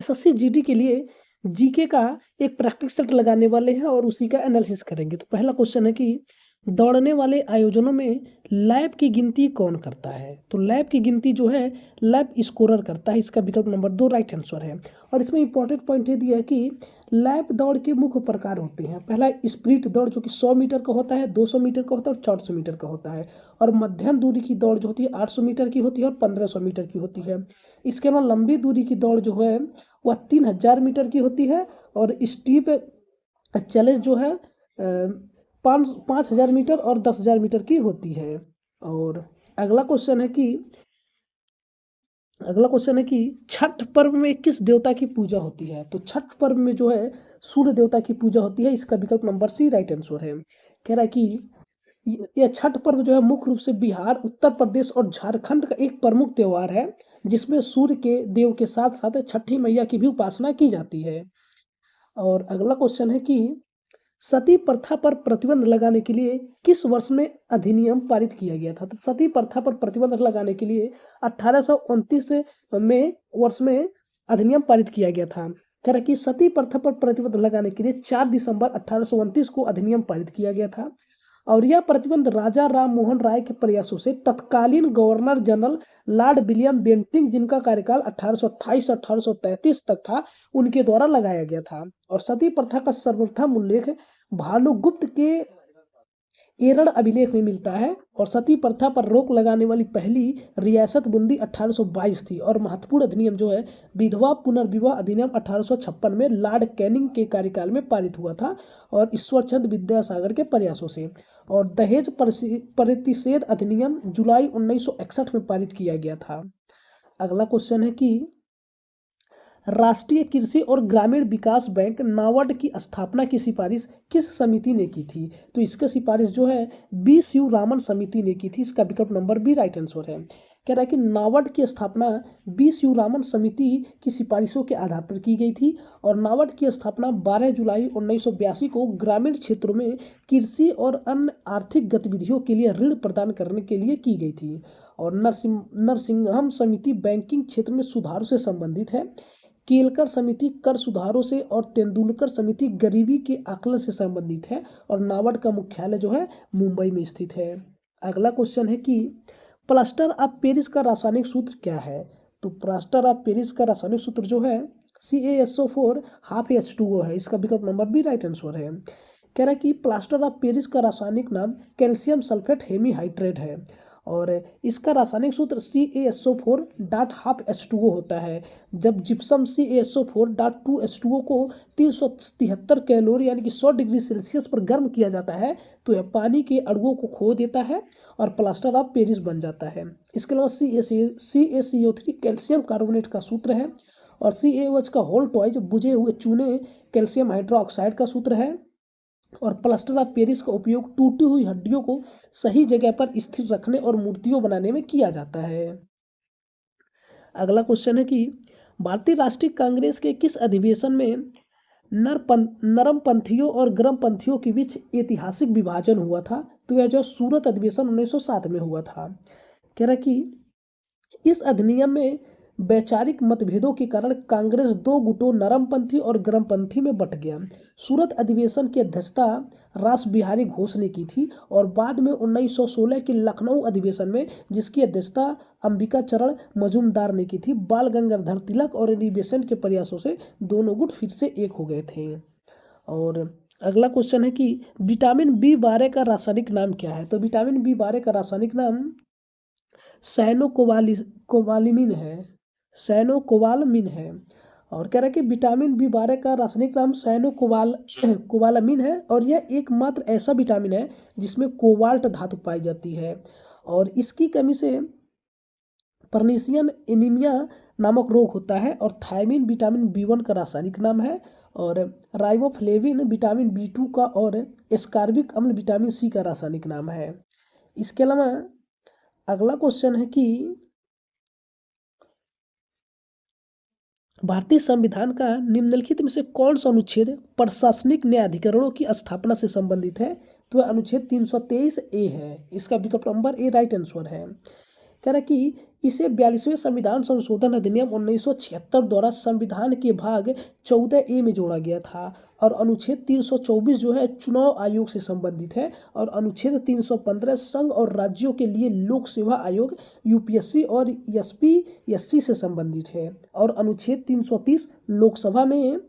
SSC GD के लिए GK का एक प्रैक्टिस सेट लगाने वाले हैं और उसी का एनालिसिस करेंगे। तो पहला क्वेश्चन है कि दौड़ने वाले आयोजनों में लैप की गिनती कौन करता है? तो लैप की गिनती जो है लैप स्कोरर करता है। इसका विकल्प नंबर 2 राइट आंसर है। और इसमें इंपॉर्टेंट पॉइंट ये दिया है कि लैप दौड़ के मुख्य प्रकार होते हैं। पहला स्प्रिंट दौड़ जो कि 100 मीटर का होता है, 200 मीटर का होता है और 400 मीटर का होता है। और मध्यम दूरी की दौड़ जो होती है 800 मीटर की होती है और 1500 मीटर की होती है। इसके अलावा लंबी दूरी की दौड़ जो है वह 3000 मीटर की होती है। और स्टीप चैलेंज जो है 5000 मीटर और 10,000 मीटर की होती है। और अगला क्वेश्चन है कि छठ पर्व में किस देवता की पूजा होती है? तो छठ पर्व में जो है सूर्य देवता की पूजा होती है। इसका विकल्प नंबर सी राइट आंसर है। कह रहा है कि यह छठ पर्व जो है मुख्य रूप से बिहार, उत्तर प्रदेश और झारखंड का एक प्रमुख त्योहार है, जिसमें सूर्य के देव के साथ साथ छठी मैया की भी उपासना की जाती है। और अगला क्वेश्चन है कि सती प्रथा पर प्रतिबंध लगाने के लिए किस वर्ष में अधिनियम पारित किया गया था? तो सती प्रथा पर प्रतिबंध लगाने के लिए 1829 में वर्ष में अधिनियम पारित किया गया था। कह रहा है कि सती प्रथा पर प्रतिबंध लगाने के लिए 4 दिसंबर 1829 को अधिनियम पारित किया गया था। और यह प्रतिबंध राजा राम मोहन राय के प्रयासों से तत्कालीन governor general Lord William Bentinck, जिनका कार्यकाल 1828 से 1833 तक था, उनके द्वारा लगाया गया था। और सती प्रथा का सर्वप्रथम उल्लेख भानुगुप्त के एरड़ अभिलेख में मिलता है। और सती प्रथा पर रोक लगाने वाली पहली रियासत बूंदी 1822 थी। और महत्वपूर्ण अधिनियम जो है विधवा पुनर्विवाह अधिनियम 1856 में लॉर्ड कैनिंग के कार्यकाल में पारित हुआ था और ईश्वरचंद विद्यासागर के प्रयासों से। और दहेज प्रतिषेध अधिनियम जुलाई 1961 में पारित किया गया था। अगला क्वेश्चन है कि राष्ट्रीय कृषि और ग्रामीण विकास बैंक नाबार्ड की स्थापना की सिफारिश किस समिति ने की थी? तो इसकी सिफारिश जो है बी शिवरामन समिति ने की थी। इसका विकल्प नंबर बी राइट आंसर है। कह रहा है कि नाबार्ड की स्थापना बी शिवरामन समिति की सिफारिशों के आधार पर की गई थी। और नाबार्ड की स्थापना 12 जुलाई 1982 को ग्रामीण क्षेत्रों में कृषि और अन्य आर्थिक गतिविधियों के लिए ऋण प्रदान करने के लिए की गई थी। और नरसिंघम समिति बैंकिंग क्षेत्र में सुधारों से संबंधित है। केलकर समिति कर सुधारों से और तेंदुलकर समिति गरीबी के आकलन से संबंधित है। और नाबार्ड का मुख्यालय जो है मुंबई में स्थित है। अगला क्वेश्चन है कि प्लास्टर ऑफ पेरिस का रासायनिक सूत्र क्या है? तो प्लास्टर ऑफ पेरिस का रासायनिक सूत्र जो है CaSO4 हाफ H2O है। इसका विकल्प नंबर बी राइट आंसर है। कह रहा है कि प्लास्टर ऑफ पेरिस का रासायनिक नाम कैल्शियम सल्फेट हेमीहाइड्रेट है। और इसका रासायनिक सूत्र CaSO4 डॉट हाफ H2O होता है। जब जिप्सम CaSO4 डॉट 2H2O को 373 कैलोरी यानी कि 100 डिग्री सेल्सियस पर गर्म किया जाता है तो यह पानी के अणुओं को खो देता है और प्लास्टर ऑफ पेरिस बन जाता है। इसके अलावा CaCO3 कैल्शियम कार्बोनेट का सूत्र है। और CaOH का होल टॉइज बुझे हुए चूने कैल्शियम हाइड्रोक्साइड का सूत्र है। और प्लास्टर ऑफ पेरिस का उपयोग टूटी हुई हड्डियों को सही जगह पर स्थिर रखने और मूर्तियों बनाने में किया जाता है। अगला क्वेश्चन है कि भारतीय राष्ट्रीय कांग्रेस के किस अधिवेशन में नरमपंथियों और गर्मपंथियों के बीच ऐतिहासिक विभाजन हुआ था? तो यह जो सूरत अधिवेशन 1907 में हुआ था। कह रहा है कि इस अधिनियम में वैचारिक मतभेदों के कारण कांग्रेस दो गुटों नरमपंथी और गर्मपंथी में बंट गया। सूरत अधिवेशन की अध्यक्षता रास बिहारी घोष ने की थी। और बाद में 1916 के लखनऊ अधिवेशन में जिसकी अध्यक्षता अंबिका चरण मजूमदार ने की थी, बाल गंगाधर तिलक और एनी के प्रयासों से दोनों गुट फिर से एक हो गए थे। और अगला क्वेश्चन है कि विटामिन B12 का रासायनिक नाम क्या है? तो विटामिन B12 का रासायनिक नाम कोबालमिन है। कोबालमिन है। और कह रहा है कि विटामिन B12 का रासायनिक नाम कोबालमिन है। और यह एकमात्र ऐसा विटामिन है जिसमें कोबाल्ट धातु पाई जाती है। और इसकी कमी से पर्नीशियन एनीमिया नामक रोग होता है। और थायमिन विटामिन B1 का रासायनिक नाम है। और राइबोफ्लेविन विटामिन B2 का और एस्कॉर्बिक अम्ल विटामिन C का रासायनिक नाम है। इसके अलावा अगला क्वेश्चन है कि भारतीय संविधान का निम्नलिखित में से कौन सा अनुच्छेद प्रशासनिक न्यायाधिकरणों की स्थापना से संबंधित है? तो अनुच्छेद 323A है। इसका विकल्प नंबर ए राइट आंसर है। कह रहा है कि इसे 42वें संविधान संशोधन अधिनियम 1976 द्वारा संविधान के भाग 14A में जोड़ा गया था। और अनुच्छेद 324 जो है चुनाव आयोग से संबंधित है। और अनुच्छेद 315 संघ और राज्यों के लिए लोक सेवा आयोग यूपीएससी और एसपीएससी से संबंधित है। और अनुच्छेद 330 लोकसभा में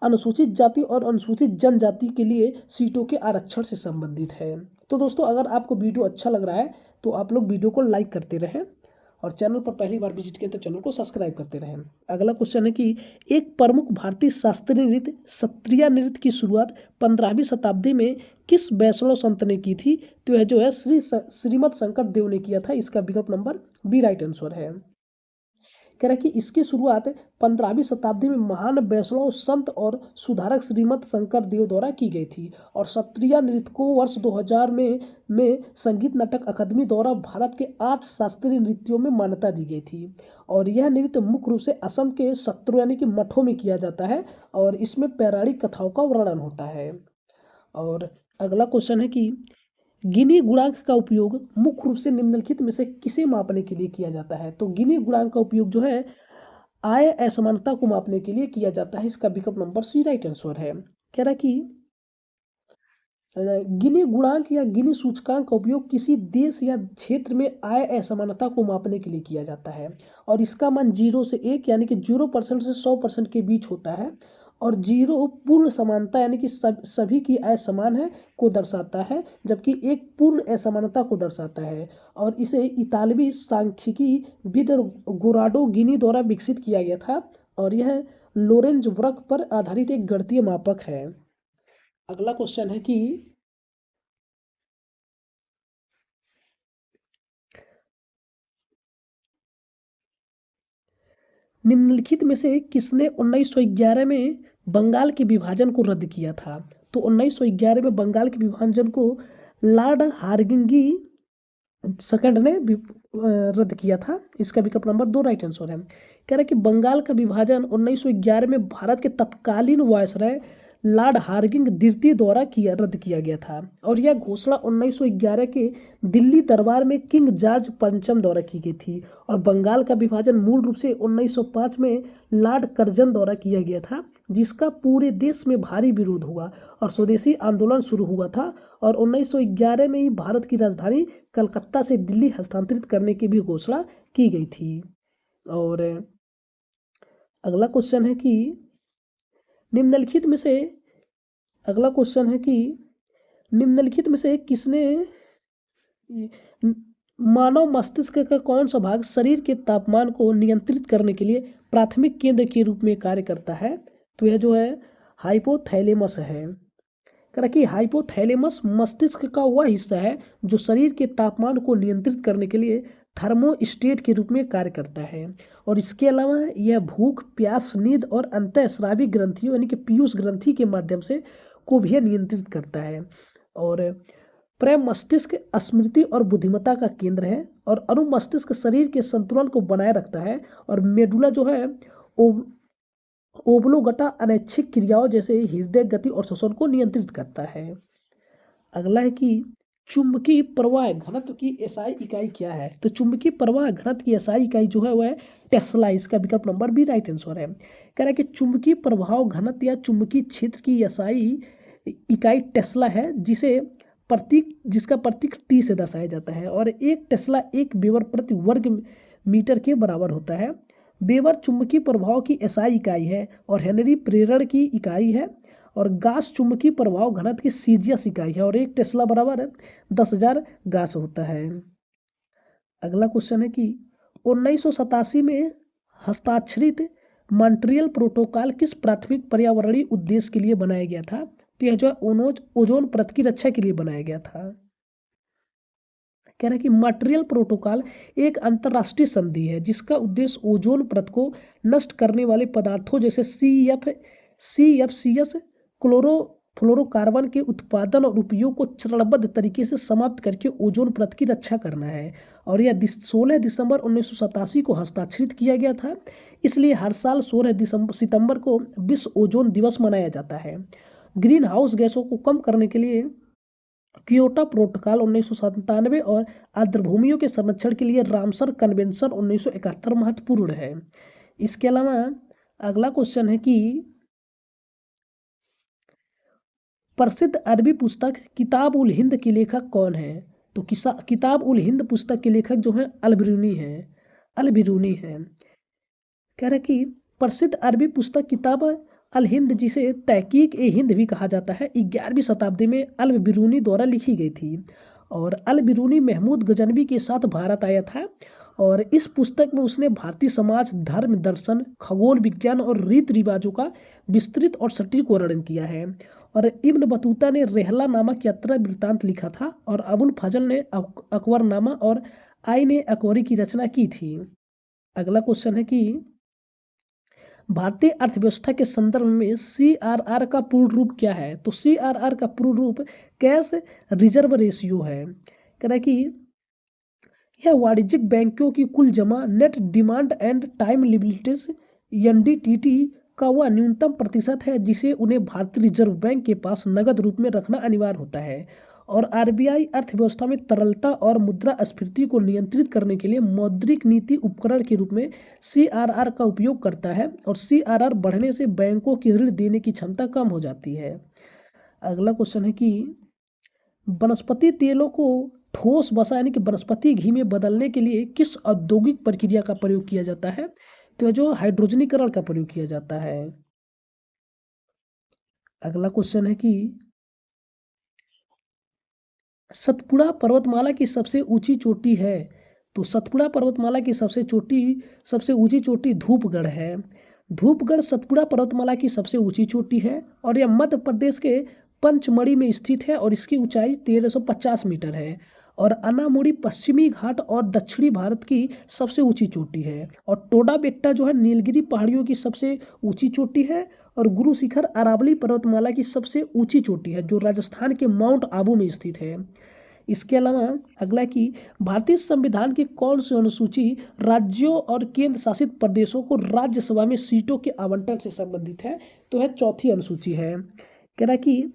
अनुसूचित जाति और अनुसूचित जनजाति के लिए सीटों के आरक्षण से संबंधित है। तो दोस्तों, अगर आपको वीडियो अच्छा लग रहा है तो आप लोग वीडियो को लाइक करते रहें और चैनल पर पहली बार विजिट किया तो चैनल को सब्सक्राइब करते रहें। अगला क्वेश्चन है कि एक प्रमुख भारतीय शास्त्रीय नृत्य सत्रिया नृत्य की शुरुआत 15वीं शताब्दी में किस वैष्णव संत ने की थी? तो यह जो है श्रीमद शंकर देव ने किया था। इसका विकल्प नंबर बी राइट आंसर है। कह रहा है कि इसकी शुरुआत 15वीं शताब्दी में महान वैष्णव संत और सुधारक श्रीमद शंकर देव द्वारा की गई थी। और सत्रिया नृत्य को वर्ष 2000 में संगीत नाटक अकादमी द्वारा भारत के 8 शास्त्रीय नृत्यों में मान्यता दी गई थी। और यह नृत्य मुख्य रूप से असम के सत्रों यानी कि मठों में किया जाता है और इसमें पौराणिक कथाओं का वर्णन होता है। और अगला क्वेश्चन है कि गिनी गुणांक का उपयोग मुख्य रूप से निम्नलिखित में से किसे मापने के लिए किया जाता है? तो गिनी गुणांक का उपयोग जो है आय असमानता को मापने के लिए किया जाता है। इसका विकल्प नंबर सी राइट आंसर है। कह रहा है कि गिनी गुणांक या गिनी सूचकांक का उपयोग किसी देश या क्षेत्र में आय असमानता को मापने के लिए किया जाता है। और इसका मान 0 से 1 यानी कि 0% से 100% के बीच होता है। और 0 पूर्ण समानता यानी कि सभी की आय समान है को दर्शाता है, जबकि 1 पूर्ण असमानता को दर्शाता है। और इसे इतालवी सांख्यिकी विद गोराडो गिनी द्वारा विकसित किया गया था। और यह लोरेंज वक्र पर आधारित एक गणितीय मापक है। अगला क्वेश्चन है कि निम्नलिखित में से किसने 1911 में बंगाल के विभाजन को रद्द किया था? तो 1911 में बंगाल के विभाजन को लॉर्ड हार्डिंगी सेकंड ने रद्द किया था। इसका विकल्प नंबर 2 राइट आंसर है। कह रहा है कि बंगाल का विभाजन 1911 में भारत के तत्कालीन वायसराय लॉर्ड हार्डिंग द्वितीय द्वारा रद्द किया गया था। और यह घोषणा 1911 के दिल्ली दरबार में किंग जॉर्ज पंचम द्वारा की गई थी। और बंगाल का विभाजन मूल रूप से 1905 में लॉर्ड कर्जन द्वारा किया गया था, जिसका पूरे देश में भारी विरोध हुआ और स्वदेशी आंदोलन शुरू हुआ था। और 1911 में ही भारत की राजधानी कलकत्ता से दिल्ली हस्तांतरित करने की भी घोषणा की गई थी। और अगला क्वेश्चन है कि निम्नलिखित में से अगला क्वेश्चन है कि निम्नलिखित में से किसने मानव मस्तिष्क का कौन सा भाग शरीर के तापमान को नियंत्रित करने के लिए प्राथमिक केंद्र के रूप में कार्य करता है? तो यह जो है हाइपोथैलेमस है। कह रहा कि हाइपोथैलेमस मस्तिष्क का वह हिस्सा है जो शरीर के तापमान को नियंत्रित करने के लिए थर्मोस्टेट के रूप में कार्य करता है। और इसके अलावा यह भूख, प्यास, नींद और अंतःस्रावी ग्रंथियों यानी कि पीयूष ग्रंथि के माध्यम से को भी नियंत्रित करता है। और प्रमस्तिष्क स्मृति और बुद्धिमत्ता का केंद्र है। और अनुमस्तिष्क शरीर के संतुलन को बनाए रखता है। और मेडुला जो है ओब्लोगटा अनैच्छिक क्रियाओं जैसे हृदय गति और श्वसन को नियंत्रित करता है। अगला है कि चुंबकीय प्रवाह घनत्व की एसआई इकाई क्या है? तो चुंबकीय प्रवाह घनत्व की एसआई इकाई जो है वह है टेस्ला। इसका विकल्प नंबर बी राइट आंसर है। कह रहा है कि चुंबकीय प्रभाव घनत्व या चुंबकीय क्षेत्र की एसआई इकाई टेस्ला है, जिसका प्रतीक टी से दर्शाया जाता है। और एक टेस्ला 1 वेबर प्रति वर्ग मीटर के बराबर होता है। वेबर चुंबकीय प्रभाव की एसआई इकाई है और हेनरी प्रेरण की इकाई है। और गास चुंबकीय प्रभाव घनत्व की सीजियस इकाई है। और 1 टेस्ला बराबर 10,000 गास होता है। अगला क्वेश्चन है कि 1987 में हस्ताक्षरित मॉन्ट्रियल प्रोटोकॉल किस प्राथमिक पर्यावरणीय उद्देश्य के लिए बनाया गया था? तो यह जो है ओजोन परत की रक्षा के लिए बनाया गया था। कह रहा है कि मॉन्ट्रियल प्रोटोकॉल एक अंतर्राष्ट्रीय संधि है जिसका उद्देश्य ओजोन परत को नष्ट करने वाले पदार्थों जैसे CFCs क्लोरोफ्लोरोकार्बन के उत्पादन और उपयोग को चरणबद्ध तरीके से समाप्त करके ओजोन परत की रक्षा करना है। और यह 16 दिसंबर 1987 को हस्ताक्षरित किया गया था। इसलिए हर साल 16 सितंबर को विश्व ओजोन दिवस मनाया जाता है। ग्रीन हाउस गैसों को कम करने के लिए क्योटो प्रोटोकॉल 1997 और आर्द्रभूमियों के संरक्षण के लिए रामसर कन्वेंशन 1971 महत्वपूर्ण है। इसके अलावा अगला क्वेश्चन है कि प्रसिद्ध अरबी पुस्तक किताब उल हिंद के लेखक कौन है? तो किताब उल हिंद पुस्तक के लेखक जो हैं अल बिरूनी हैं। कह रहा है कि प्रसिद्ध अरबी पुस्तक किताब अल हिंद, जिसे तहकीक ए हिंद भी कहा जाता है, 11वीं शताब्दी में अल बिरूनी द्वारा लिखी गई थी। और अल बिरूनी महमूद गजनवी के साथ भारत आया था और इस पुस्तक में उसने भारतीय समाज, धर्म, दर्शन, खगोल विज्ञान और रीति रिवाजों का विस्तृत और सटीक वर्णन किया है। और इब्न बतूता ने रेहला नामक यात्रा वृत्तांत लिखा था और अबुल फजल ने अकबरनामा और आईन अकबरी की रचना की थी। अगला क्वेश्चन है कि भारतीय अर्थव्यवस्था के संदर्भ में CRR का पूर्ण रूप क्या है? तो CRR का पूर्ण रूप कैश रिजर्व रेशियो है। कह रहा है कि यह वाणिज्यिक बैंकों की कुल जमा, net demand and time liabilities NDTT का वह न्यूनतम प्रतिशत है जिसे उन्हें भारतीय रिजर्व बैंक के पास नगद रूप में रखना अनिवार्य होता है। और RBI अर्थव्यवस्था में तरलता और मुद्रास्फीति को नियंत्रित करने के लिए मौद्रिक नीति उपकरण के रूप में CRR का उपयोग करता है और CRR बढ़ने से बैंकों की ऋण देने की क्षमता कम हो जाती है। अगला क्वेश्चन है कि वनस्पति तेलों को ठोस वसा यानी कि वनस्पति घी में बदलने के लिए किस औद्योगिक प्रक्रिया का प्रयोग किया जाता है? तो जो हाइड्रोजनीकरण का प्रयोग किया जाता है। अगला क्वेश्चन है कि सतपुड़ा पर्वतमाला की सबसे ऊंची चोटी है। तो सतपुड़ा पर्वतमाला की सबसे ऊंची चोटी धूपगढ़ है। धूपगढ़ सतपुड़ा पर्वतमाला की सबसे ऊंची चोटी है और यह मध्य प्रदेश के पंचमढ़ी में स्थित है और इसकी ऊंचाई 1350 मीटर है। और अनामुड़ी पश्चिमी घाट और दक्षिणी भारत की सबसे ऊंची चोटी है। और टोडा बेट्टा जो है नीलगिरी पहाड़ियों की सबसे ऊंची चोटी है। और गुरु शिखर अरावली पर्वतमाला की सबसे ऊंची चोटी है जो राजस्थान के माउंट आबू में स्थित है। इसके अलावा अगला कि भारतीय संविधान की कौन सी अनुसूची राज्यों और केंद्र शासित प्रदेशों को राज्यसभा में सीटों के आवंटन से संबंधित है? तो है चौथी अनुसूची है। कह रहा है कि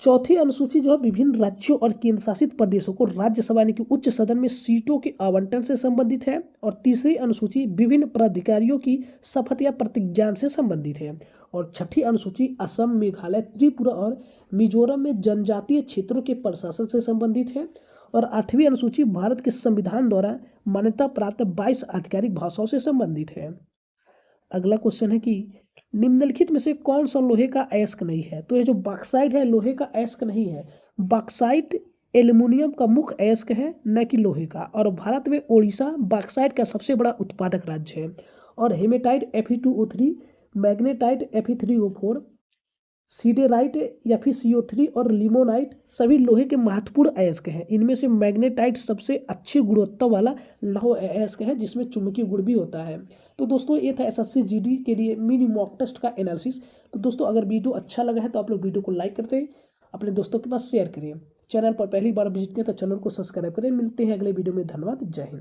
चौथी अनुसूची जो है विभिन्न राज्यों और केंद्र शासित प्रदेशों को राज्यसभा यानी कि उच्च सदन में सीटों के आवंटन से संबंधित है। और तीसरी अनुसूची विभिन्न प्राधिकारियों की शपथ या प्रतिज्ञान से संबंधित है। और छठी अनुसूची असम, मेघालय, त्रिपुरा और मिजोरम में जनजातीय क्षेत्रों के प्रशासन से संबंधित है। और आठवीं अनुसूची भारत के संविधान द्वारा मान्यता प्राप्त 22 आधिकारिक भाषाओं से संबंधित है। अगला क्वेश्चन है कि निम्नलिखित में से कौन सा लोहे का अयस्क नहीं है? तो ये जो बॉक्साइट है लोहे का अयस्क नहीं है। बॉक्साइट एल्युमिनियम का मुख्य अयस्क है, न कि लोहे का। और भारत में ओडिशा बॉक्साइट का सबसे बड़ा उत्पादक राज्य है। और haematite Fe2O3, magnetite Fe3O4, siderite या फिर CO3 और लिमोनाइट सभी लोहे के महत्वपूर्ण अयस्क हैं। इनमें से मैग्नेटाइट सबसे अच्छी गुणवत्ता वाला लौह अयस्क है जिसमें चुंबकीय गुण भी होता है। तो दोस्तों ये था SSC GD के लिए मिनी मॉक टेस्ट का एनालिसिस। तो दोस्तों अगर वीडियो अच्छा लगा है तो आप लोग वीडियो को लाइक करते हैं, अपने दोस्तों के पास शेयर करिए। चैनल पर पहली बार विजिट करें तो चैनल को सब्सक्राइब करें। मिलते हैं अगले वीडियो में। धन्यवाद। जय हिंद।